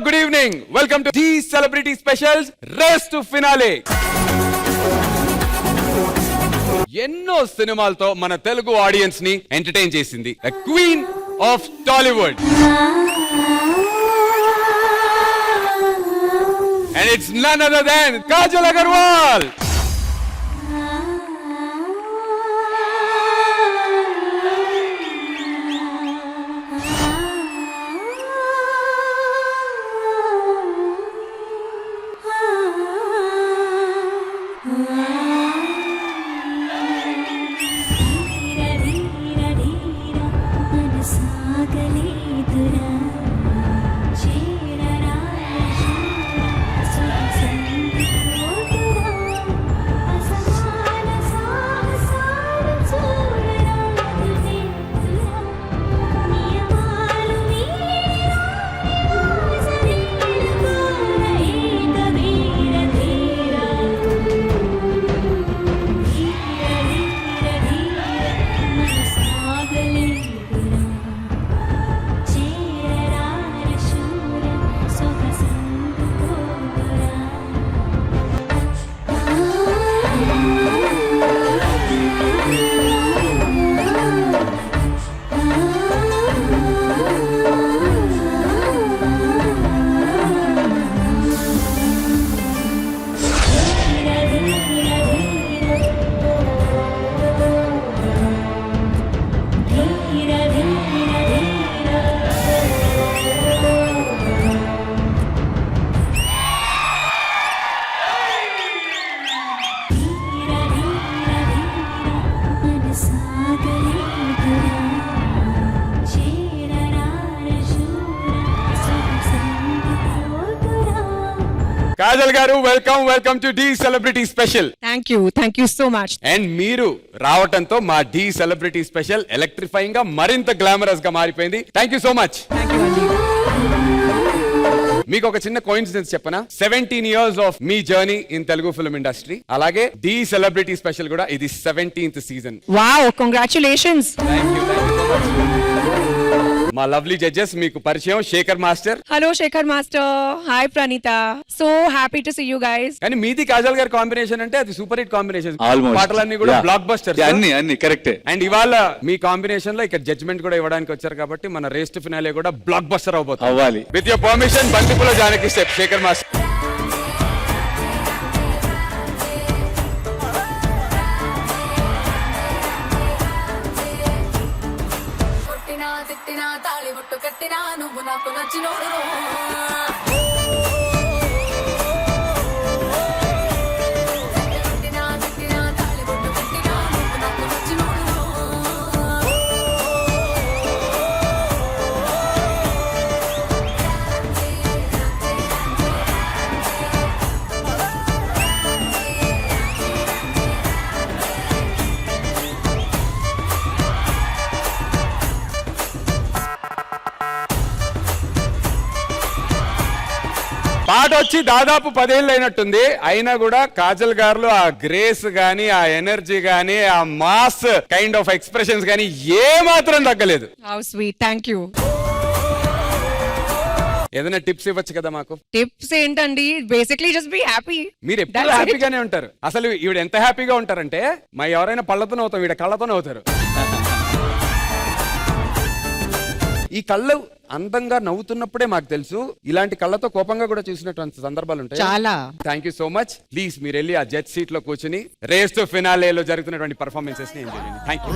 good evening. Welcome to the Celebrity Specials Race to Finale. ఎన్నో సినిమాలతో మన Telugu audience ని ఎంటర్టైన్ చేసింది a queen of Tollywood. And it's none other than Kajal Agarwal. Kajal గారు welcome to the celebrity special. Thank you so much. And మీరు రావటంతో మా D celebrity special electrifying గా మరింత గ్లామరస్ గా మారిపోయింది. Thank you so much. మీకు ఒక చిన్న కోఇన్సిడెన్స్ చెప్పనా? 17 years ఆఫ్ మీ journey in Telugu film industry, అలాగే డి సెలబ్రిటీ స్పెషల్ కూడా ఇది 17th season. Wow, congratulations. Thank you so much. మా లవ్లీ జడ్జెస్ మీకు పరిచయం Shekhar master. Hello Shekhar master. Hi Praneetha. So happy to see you guys. కానీ మీది కాజల్ గారి కాంబినేషన్ అంటే అది సూపర్ హిట్ కాంబినేషన్. పాటలన్నీ కూడా బ్లాక్ బస్టర్స్. అన్ని కరెక్టే. అండ్ ఇవాళ మీ కాంబినేషన్ లో ఇక్కడ జడ్జ్మెంట్ కూడా ఇవ్వడానికి వచ్చారు కాబట్టి మన రేస్ టు ఫినాలే కూడా బ్లాక్ బస్టర్ అవబోతుంది. విత్ యువర్ పర్మిషన్ బంతిపుల జానకి స్టెప్ శేఖర్ మాస్టర్. నువ్వు నాకు నచ్చినోడు పాట వచ్చి దాదాపు 10 ఏళ్ళు అయినట్టుంది. అయినా కూడా కాజల్ గారు ఆ గ్రేస్ గానీ, ఆ ఎనర్జీ గానీ, ఆ మాస్ కైండ్ ఆఫ్ ఎక్స్ప్రెషన్స్ గానీ ఏ మాత్రం తగ్గలేదు. How sweet. Thank you. ఏదైనా టిప్స్ ఇవ్వచ్చు కదా మాకు? టిప్స్ ఏంటండి? Basically just be happy. మీరు ఎప్పుడు హ్యాపీగానే ఉంటారు. అసలు ఈవిడ ఎంత హ్యాపీగా ఉంటారంటే మా ఎవరైనా పళ్ళతోనే అవుతాం, ఈవిడ కళ్ళతోనే అవుతారు. ఈ కళ్ళు అందంగా నవ్వుతున్నప్పుడే మాకు తెలుసు, ఇలాంటి కళ్ళతో కోపంగా కూడా చూసినటువంటి సందర్భాలు ఉంటాయి చాలా. Thank you so much. Please మీరు వెళ్ళి ఆ జడ్జ్ సీట్ లో కూర్చుని రేస్ టు ఫినాలేలో జరుగుతున్నటువంటి పర్ఫార్మెన్సెస్ ని ఎంజాయ్ చేయండి. Thank you.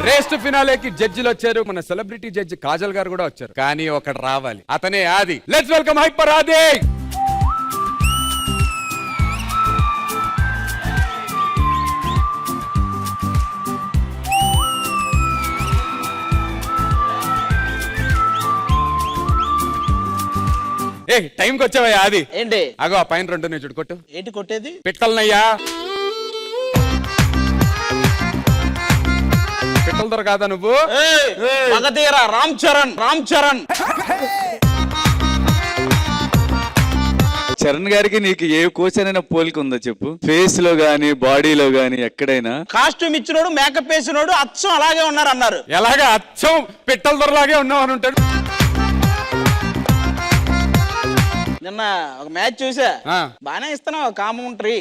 రేస్ టు ఫినాలేకి జడ్జిలు వచ్చారు. మన సెలబ్రిటీ జడ్జి కాజల్ గారు కూడా వచ్చారు. కానీ ఒకటి రావాలి, అతనే ఆది. లెట్స్ వెల్కమ్ హైపర్ ఆది. ఏ టైంకి వచ్చావయ్యా అది ఏంటి? అగో ఆ పైన 2 చూడు, కొట్టు. ఏంటి కొట్టేది? పిట్టలనయ్యా. పిట్టల దొర కాదా నువ్వు? మగధీర రామ్ చరణ్. చరణ్ గారికి నీకు ఏ కోసనైనా పోలిక ఉందో చెప్పు, ఫేస్ లో గానీ బాడీలో గానీ ఎక్కడైనా. కాస్ట్యూమ్ ఇచ్చినోడు మేకప్ వేసినోడు అచ్చం అలాగే ఉన్నారు అన్నారు. ఎలాగా అచ్చం పిట్టల దొరలాగే ఉన్నావు అని ఉంటాడు. నిన్న ఒక మ్యాచ్ చూసా, ఆ. బానే ఇస్తున్నావు కామెంటరీ.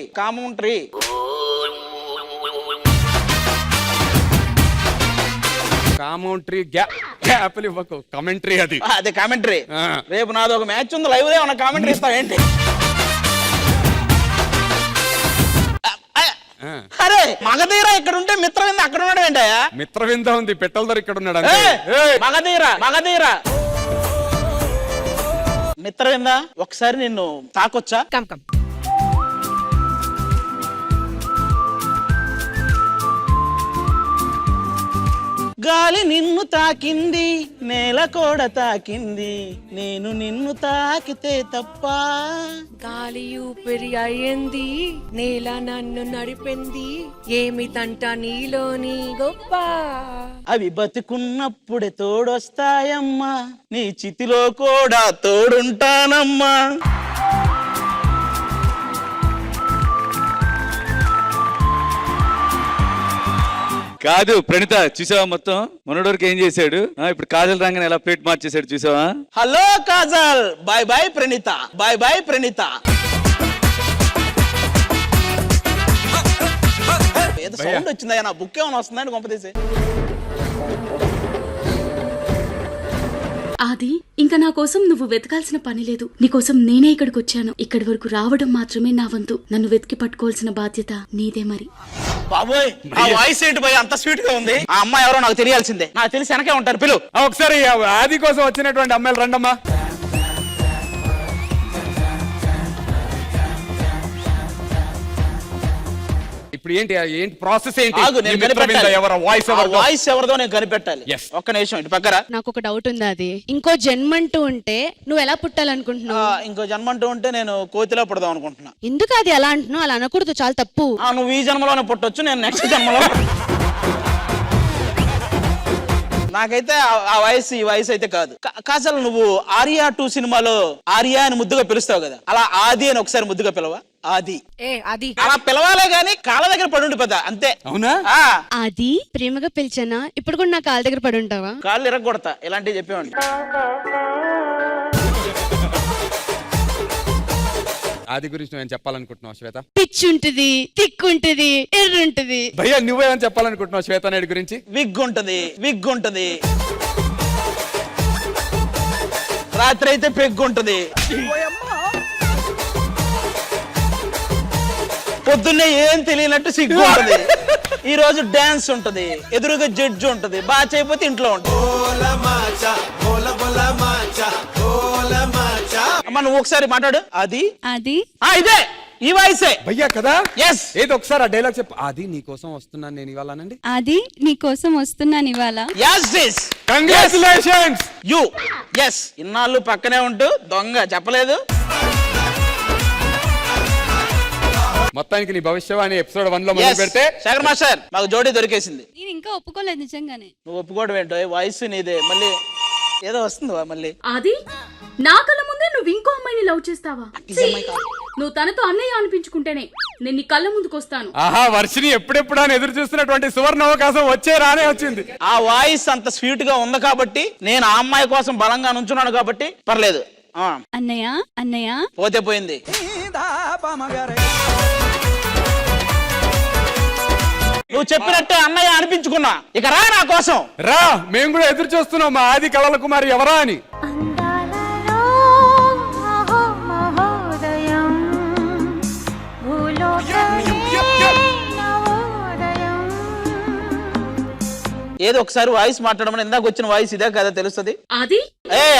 కామెంటరీ గ్యాప్లు ఇవ్వకు, కమెంటరీ అది. అదే కామెంటరీ. ఆ. రేపు నాది ఒక మ్యాచ్ ఉంది, లైవ్ దే ఉన్న కామెంటరీ ఇస్తావు ఏంటి? ఆ. అరే మగధీర ఇక్కడ ఉంటే మిత్రవింద అక్కడ ఉన్నాడు ఏంటయ్యా? మిత్రవింద ఉంది, పిట్టల దొర ఇక్కడ ఉన్నాడు అంతే. ఏయ్! మగధీర మిత్రవింద ఒకసారి నిన్ను తాకొచ్చా? Come, come. గాలి నిన్ను తాకింది, నేల కూడా తాకింది, నేను నిన్ను తాకితే తప్ప. గాలి ఊపిరి అయ్యింది, నేల నన్ను నడిపింది, ఏమి తంట నీలోని గొప్ప. అవి బతుకున్నప్పుడే తోడొస్తాయమ్మా, నీ చితిలో కూడా తోడుంటానమ్మా. కాదు ప్రణీత, చూసావా మొత్తం మనోడోరికి ఏం చేశాడు? ఇప్పుడు కాజల్ రంగని ఎలా ప్లేట్ మార్చేశాడు చూసావా? Hello Kajal, bye bye Praneetha, bye bye Praneetha. ఏదో సౌండ్ వచ్చిందా? నా బుక్ ఏమైనా వస్తుందని కొంపదీసి. ఆది, ఇంకా నా కోసం నువ్వు వెతకాల్సిన పని లేదు. నీకోసం నేనే ఇక్కడికి వచ్చాను. ఇక్కడి వరకు రావడం మాత్రమే నా వంతు. నన్ను వెతికి పట్టుకోవాల్సిన బాధ్యత నీదే. మరి బాబోయ్, ఆ వాయిస్ ఏంటి భయ్ అంత స్వీట్ గా ఉంది? ఆ అమ్మాయి ఎవరో నాకు తెలియాల్సిందే. నాకు తెలిసి వెనకే ఉంటారు, పిలు. ఒకసారి ఆది కోసం వచ్చినటువంటి అమ్మాయిలు రండమ్మా. ఇప్పుడు ఏంటి ప్రాసెస్ ఏంటి? ఆగు, నేను కనిపెట్టాలి. వాయిస్ ఎవరిదో నేను కనిపెట్టాలి. Yes. ఒక్క నిమిషం ఇటు పక్కన. నాకు ఒక డౌట్ ఉంది. అది ఇంకో జన్మంటూ ఉంటే నువ్వు ఎలా పుట్టాలనుకుంటున్నావు? ఇంకో జన్మంటూ ఉంటే నేను కోతిలో పుడదాం అనుకుంటున్నా. ఎందుకు అది అలా అంటున్నావు? అలా అనకూడదు, చాలా తప్పు. నువ్వు ఈ జన్మలోనే పుట్టొచ్చు, నేను నెక్స్ట్ జన్మలో. నాకైతే ఆ వయసు ఈ వయసు అయితే కాదు. కాసలు నువ్వు ఆర్యా 2 సినిమాలో ఆర్యా అని ముద్దుగా పిలుస్తావు కదా, అలా ఆది అని ఒకసారి ముద్దుగా పిలవా? ఆది అది అలా పిలవాలే గాని కాళ్ళ దగ్గర పడుండి పెద్ద అంతే. అవునా? అది ప్రేమగా పిలిచానా? ఇప్పుడు కూడా నా కాళ్ళ దగ్గర పడి ఉంటావా? కాళ్ళు ఇరగొడతా ఇలాంటివి చెప్పేవాడిని. ఆది గురించి నువ్వేం చెప్పాలనుకుంటున్నావు శ్వేత? పిచ్చి ఉంటది, తిక్కుంటది, ఎర్రుంటది. భయ్యా నువ్వేమని చెప్పాలనుకుంటున్నావు శ్వేత నాయుడు గురించి? విగ్ ఉంటది, రాత్రి అయితే పెగ్గుంటది, పొద్దున్నే ఏం తెలియనట్టు సిగ్గు ఉంటది, ఈ రోజు డాన్స్ ఉంటది, ఎదురుగా జడ్జి ఉంటది, బాగా చేయకపోతే ఇంట్లో ఉంటది. అమ్మా నువ్వు ఒకసారి మాట్లాడు. అది ఇదే ఈ వాయిసే భయ్యా కదా? ఎస్. ఏదో ఒకసారి ఆ డైలాగ్ చెప్పు. ఆది నీ కోసం వస్తున్నాను నేను ఇవ్వాలనండి. అది నీ కోసం వస్తున్నాను ఇవాళ. yes this congratulations you yes. ఇన్నాళ్ళు పక్కనే ఉంటూ దొంగ చెప్పలేదు. మొత్తానికి నీ భవిష్యవాణి ఎపిసోడ్ 1 లో మొదలు పెడితే శేఖర్ మాస్టర్ మాకు జోడీ దొరికేసింది. నేను ఇంకా ఒప్పుకోలేదు నిజంగానే. నువ్వు ఒప్పుకోవడం ఏంటో, వాయిస్ నీదే. మళ్ళీ ఏదో వస్తుంది మళ్ళీ. ఆది, నా కళ్ళ ముందే నువ్వు ఇంకో అమ్మాయిని లవ్ చేస్తావా? నువ్వు తనతో అన్నయ్య అనిపించుకుంటేనే నేను నీ కళ్ళ ముందుకు వస్తాను. ఆహా, వర్షిని ఎప్పుడెప్పుడు అని ఎదురు చూస్తున్నటువంటి సువర్ణ అవకాశం రానే వచ్చింది. ఆ వాయిస్ అంత స్వీట్ గా ఉంది కాబట్టి, నేను ఆ అమ్మాయి కోసం బలంగా నుంచున్నాను కాబట్టి పర్లేదు. అన్నయ్య పోతే పోయింది. నువ్వు చెప్పినట్టే అన్నయ్య అనిపించుకున్నా. ఇక రా నా కోసం రా, మేము కూడా ఎదురు చూస్తున్నాం మా ఆది కళల కుమారి ఎవరా అని. ఏదో ఒకసారి వాయిస్ మాట్లాడమని. ఇందాక వచ్చిన వాయిస్ ఇదే కదా తెలుస్తుంది. ఆది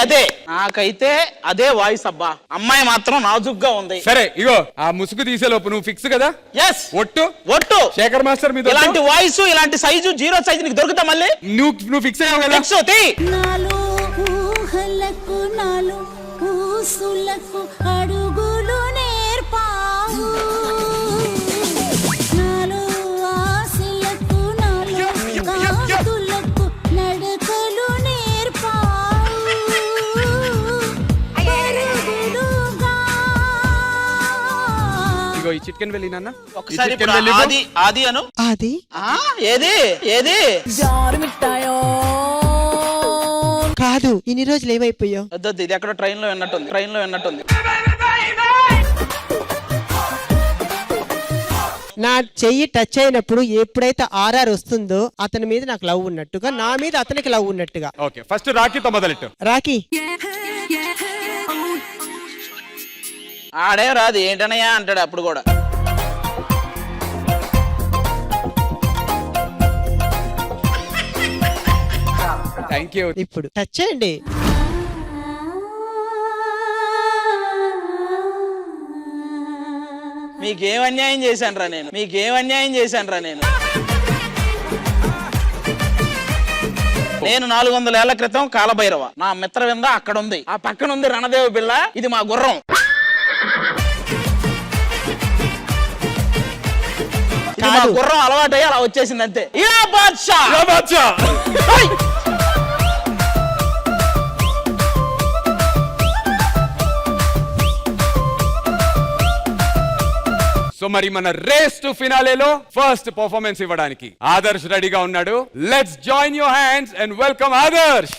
అదే నాకైతే అదే వాయిస్. అబ్బా అమ్మాయి మాత్రం నాజుగ్గా ఉంది. సరే ఇగో ఆ ముసుగు తీసేలోపు నువ్వు ఫిక్స్ కదా? ఎస్. ఒట్టు శేఖర్ మాస్టర్ మీద ఇలాంటి వాయిస్ ఇలాంటి సైజు 0 సైజు నీకు దొరుకుతా మళ్ళీ. నువ్వు ఫిక్స్ అయ్యావు కదా? ఫిక్స్ అవుతాయి. నాలో ఊహలకు నాలో ఊసులకు అడుగులు నేర్పావు, నాలో ఆశలకు నాలో కాంతులకు నడకలు నేర్పావు, పరుగులుగా చిట్కెన్ వెళ్ళి నాన్న ఒకసారి ఇప్పుడు ఆది అను. అది ఆ, ఏది ఏది జారు మిఠాయో కాదు, ఇన్ని రోజులు ఏమైపోయావు? వద్దొద్దు, ఇది ఎక్కడో ట్రైన్ లో విన్నట్టుంది. నా చెయ్యి టచ్ అయినప్పుడు ఎప్పుడైతే ఆర్ఆర్ వస్తుందో అతని మీద నాకు లవ్ ఉన్నట్టుగా, నా మీద అతనికి లవ్ ఉన్నట్టుగా. ఓకే, ఫస్ట్ రాఖీతో మొదలెట్టు. రాఖీ ఆడే రాదు ఏంటనయ్యా అంటాడు అప్పుడు కూడా. Thank you. ఇప్పుడు టచ్ చేయండి. మీకేం అన్యాయం చేశానురా నేను నేను 400 ఏళ్ల క్రితం కాలభైరవ, నా మిత్రవింద అక్కడ ఉంది, ఆ పక్కన ఉంది రణదేవ బిళ్ళ, ఇది మా గుర్రం. ఇది మా గుర్రం అలవాటయ్యి అలా వచ్చేసింది అంతే. యా బాద్షా! యా బాద్షా! సో మరి మన రేస్ టు ఫినాలేలో ఫస్ట్ పర్ఫార్మెన్స్ ఇవ్వడానికి ఆదర్శ్ రెడీగా ఉన్నాడు. Let's join your hands and welcome Adarsh.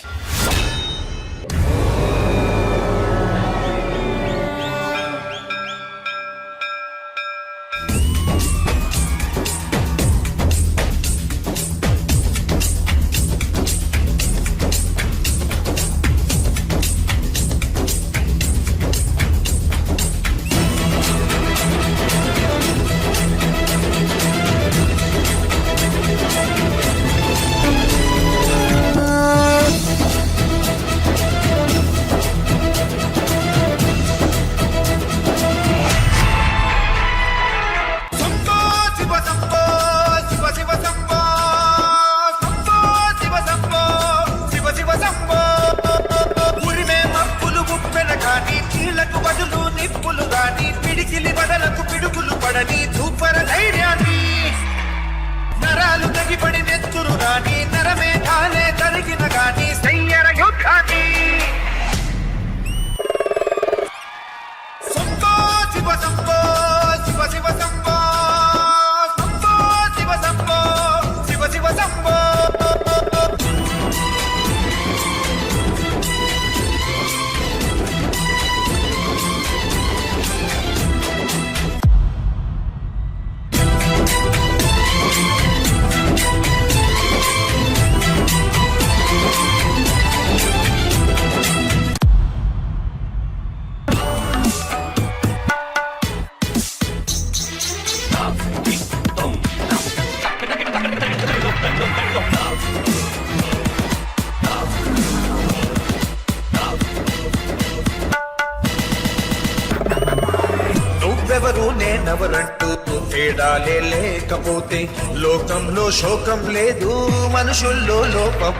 నువ్వెవరు నేనెవరంటూ తేడాలే లేకపోతే లోకంలో శోకం లేదు, మనుషుల్లో లోపం.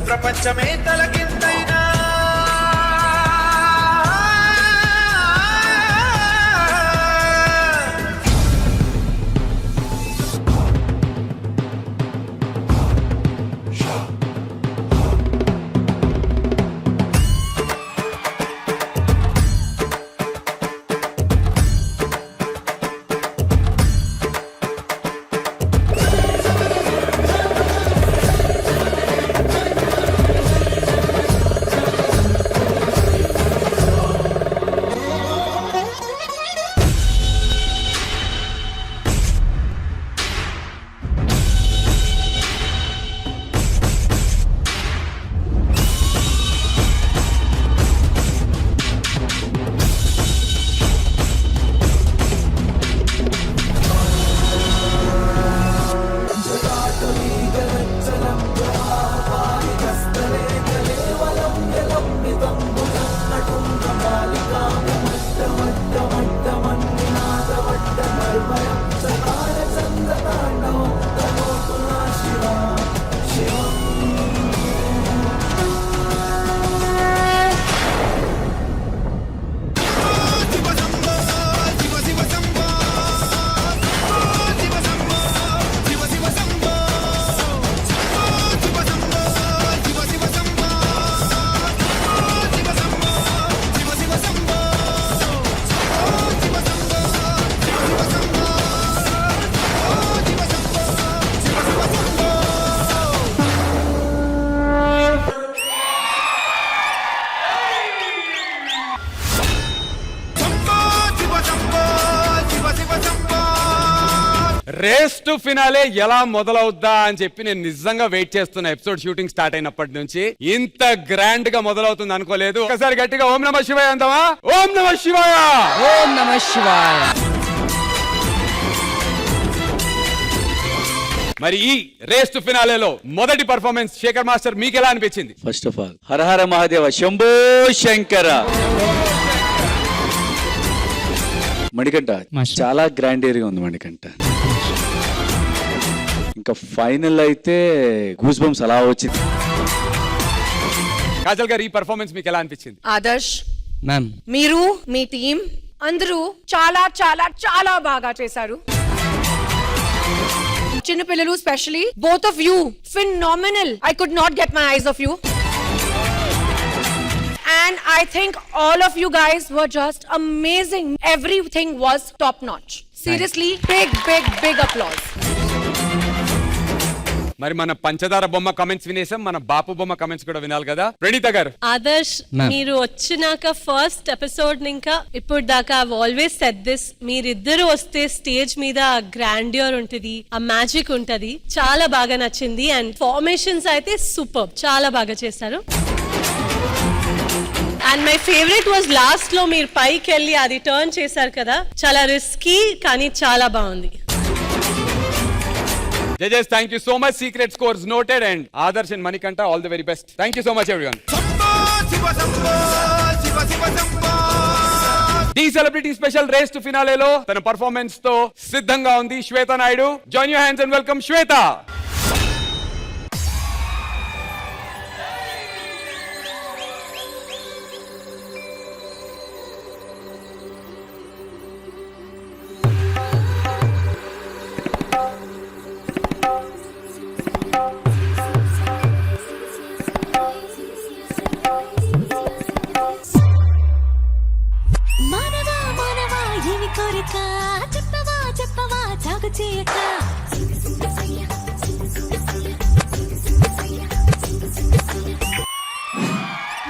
ప్రపంచమే తలకిందైనా రేస్ టు ఫినాలే ఎలా మొదలవుద్దా అని చెప్పి నేను నిజంగా వెయిట్ చేస్తున్నా. ఎపిసోడ్ షూటింగ్ స్టార్ట్ అయినప్పటి నుంచి ఇంత గ్రాండ్ గా మొదలవుతుంది అనుకోలేదు. ఒకసారి గట్టిగా ఓం నమః శివాయ అందామా? ఓం నమః శివాయ. ఓం నమః శివాయ. మరి ఈ రేస్ టు ఫినాలేలో మొదటి పర్ఫార్మెన్స్ శేఖర్ మాస్టర్ మీకు ఎలా అనిపించింది? ఫస్ట్ ఆఫ్ ఆల్ హర హర మహాదేవ శంభో శంకర. మణికంఠ చాలా గ్రాండ్ ఏరియా ఉంది మణికంఠ. ఇంకా ఫైనల్ అయితే గూస్ బంప్స్ అలా వచ్చింది. కాజల్ గారు ఈ పర్ఫార్మెన్స్ మీకు ఎలా అనిపించింది? ఆదర్శ్ మ్యామ్, మీరు మీ టీం అందరూ చాలా చాలా చాలా బాగా చేశారు. చిన్నపిల్లలు especially both of you phenomenal. I could not get my eyes of you. And I think all of you guys were just amazing. Everything was top notch. Seriously, big applause. మరి మన పంచదార బొమ్మ కమెంట్స్ వినేసాం, మన బాపు బొమ్మ comments కూడా వినాలి కదా. ప్రణీత గారు. ఆదర్శ్, మీరు వచ్చినాక ఫస్ట్ ఎపిసోడ్ ఇంకా ఇప్పుడు దాకా ఐ ఆల్వేస్ సెడ్ దిస్, మీరిద్దరు వస్తే స్టేజ్ మీద గ్రాండ్యూర్ ఉంటది, ఆ మ్యాజిక్ ఉంటది. చాలా బాగా నచ్చింది. అండ్ ఫార్మేషన్స్ అయితే సూపర్, చాలా బాగా చేశారు. And my favourite was last లో మీరు పైకి వెళ్ళి అది టర్న్ చేశారు కదా, చాలా రిస్కీ కానీ చాలా బాగుంది. Judges, thank you so much. Secret scores noted, and Adarsh and Manikanta, all the very best. Thank you so much, everyone. The Celebrity Special Race to Finale lo tana performance to siddhanga undi Shweta Naidu. Join your hands and welcome Shweta. మానవా మానవా ఏమి కోరిక చెప్పవా చెప్పవా జాగు చేయక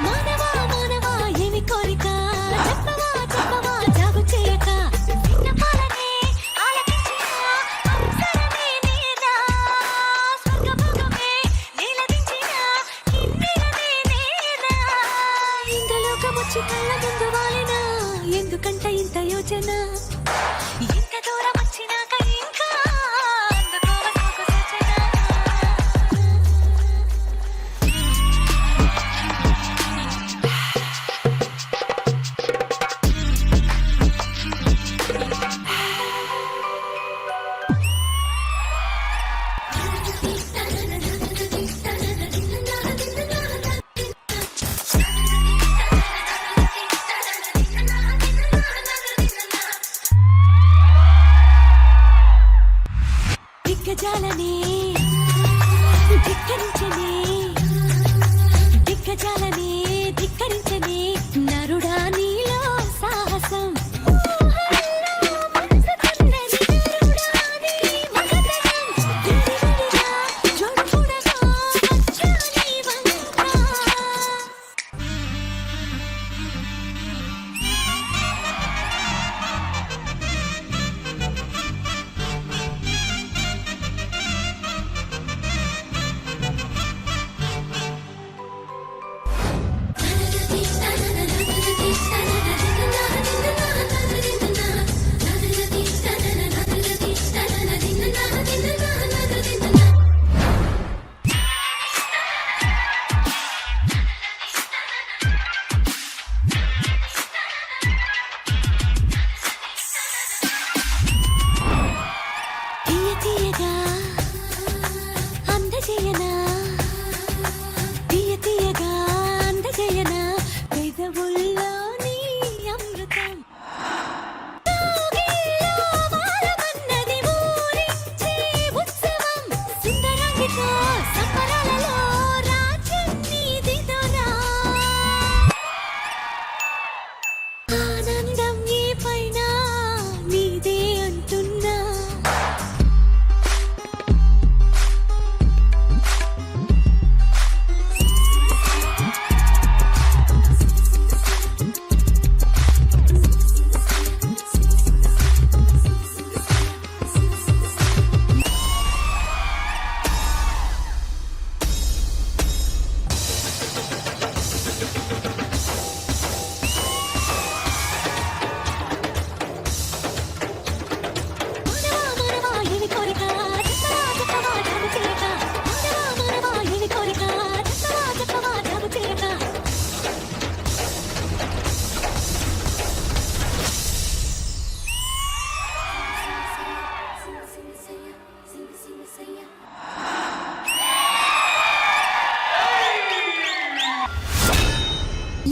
మానవా మానవా ఏమి కోరిక చెప్పవా చెప్పవా జాగు చేయక విన్నపాలనే ఆలకించిన అవసరమే నేనా స్వర్గభోగమే నీలదించిన కిన్నెరనే నేనా ఇంద్రలోకమొచ్చి కళ్ళ ముందు వాలినా ఎందుకంట ఇంత యోచన ఇంత దూరం వచ్చినాక ఇంకా అందుకోవ సాగు సూచన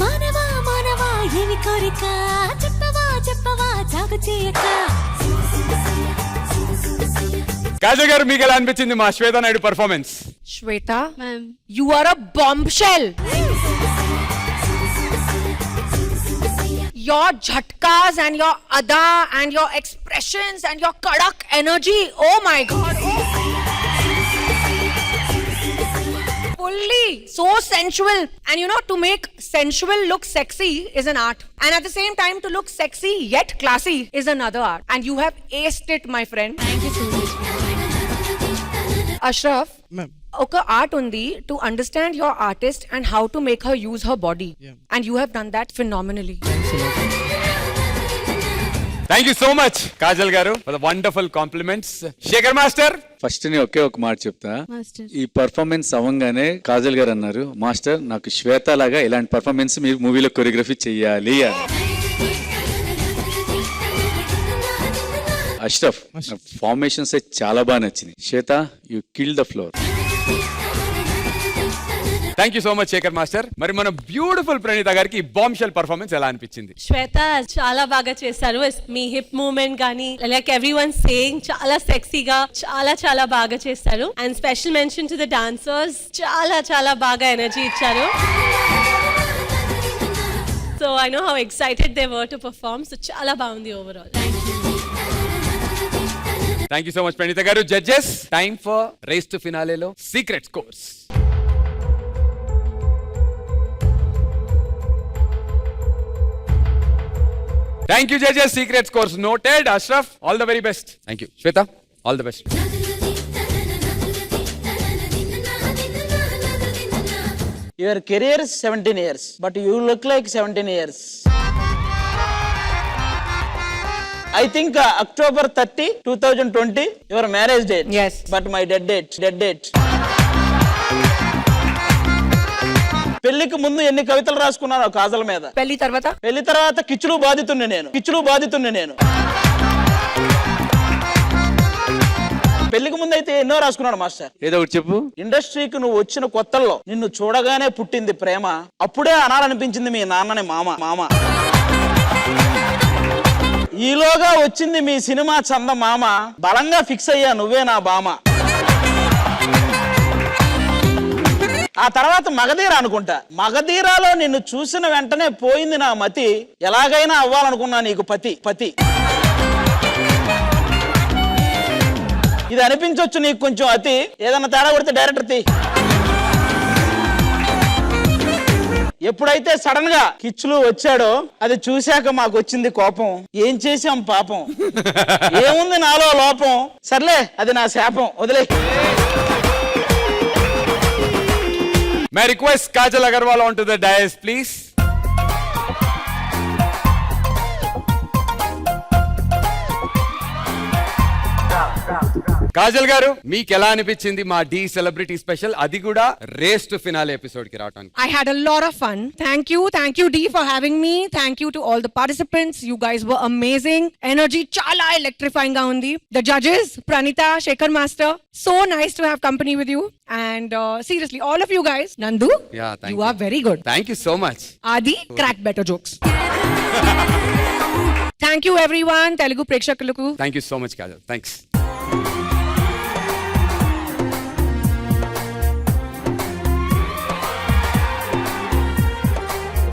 మానవా మానవా ఏమి కోరిక చెప్పవా చెప్పవా జాగు చేయక కాజల్ గారు మీకు ఎలా అనిపించింది మా Shweta Naidu performance? Shweta, Ma'am. you are a bombshell. Your jhatkas and your ada and your expressions and your kadak energy. Oh my God. Fully so sensual. And you know, to make sensual look sexy is an art. And at the same time, to look sexy yet classy is another art. And you have aced it, my friend. Thank you so much. Ashraf, ఒక art ఉంది to understand your artist and how to make her use her body and you have done that phenomenally. Thank you so much Kajal గారు for the wonderful compliments. Shekhar master, first నేను ఒకే ఒక మాట చెప్తా. ఈ performance అవ్వగానే కాజల్ గారు అన్నారు, మాస్టర్ నాకు శ్వేత లాగా ఇలాంటి పర్ఫార్మెన్స్ మీరు మూవీలో కొరియోగ్రఫీ చెయ్యాలి అని. అష్రఫ్ ఫార్మేషన్స్ చాలా బాగా నచ్చింది. Shweta you kill the floor. Thank you so much Shekhar master. మరి మన బ్యూటిఫుల్ ప్రణీత గారికి బాంబ్ షెల్ పర్ఫార్మెన్స్ ఎలా అనిపించింది? శ్వేత చాలా బాగా చేశారు. మీ హిప్ మూవ్మెంట్ కానీ లైక్ ఎవ్రీ వన్ సేయింగ్ చాలా సెక్సీగా చాలా చాలా బాగా చేశారు. And special mention to the dancers, చాలా చాలా బాగా ఎనర్జీ ఇచ్చారు. So I know how excited they were to perform. So చాలా బాగుంది overall. Thank you so much Praneetha గారు. Judges, time for race to ఫినాలేలో secret scores. Thank you judges. Secret scores noted. Ashraf, all the very best. Thank you. Shweta, all the best. Your career is 17 years, but you look like 17 years. I think October 30, 2020, your marriage date. Yes. But my dead date. పెళ్లికి ముందు ఎన్ని కవితలు రాసుకున్నాను కాజల్ మీద. పెళ్లి తర్వాత కిచ్చులు బాధితుణ్ణి నేను. పెళ్లికి ముందు అయితే ఎన్నో రాసుకున్నాడు మాస్టర్. ఏదో ఒకటి చెప్పు. ఇండస్ట్రీకి నువ్వు వచ్చిన కొత్తల్లో నిన్ను చూడగానే పుట్టింది ప్రేమ, అప్పుడే అనాలనిపించింది మీ నాన్నని మామ. ఈలోగా వచ్చింది మీ సినిమా చందమామ, బలంగా ఫిక్స్ అయ్యా నువ్వే నా బామ. ఆ తర్వాత మగధీర అనుకుంటా. మగధీరాలో నిన్ను చూసిన వెంటనే పోయింది నా మతి, ఎలాగైనా అవ్వాలనుకున్నా నీకు పతి. ఇది అనిపించవచ్చు నీకు కొంచెం అతి, ఏదన్నా తేడా కొడితే డైరెక్టర్ తీ. ఎప్పుడైతే సడన్ గా కిచ్చులు వచ్చాడో అది చూశాక మాకు వచ్చింది కోపం. ఏం చేశాం పాపం, ఏముంది నాలో లోపం, సర్లే అది నా శాపం, వదిలే. May I request Kajal Agarwal onto the dais, please? Kajal గారు, మీకు ఎలా అనిపించింది మా డి సెలబ్రిటీ స్పెషల్, అది కూడా రేస్ టు ఫినాలే ఎపిసోడ్ కి రావడానికి? I had a lot of fun. Thank you D for having me. Thank you to all the participants. You guys were amazing. Energy chala electrifying ga undi. The judges, Pranita, Shekhar Master, so nice to have company with you. And seriously, all of you guys, Nandu, Yeah, thank you are very good. Thank you so much. Adi, crack better jokes. Thank you everyone. Telugu prekshakaluku. Thank you so much, Kajal. Thanks.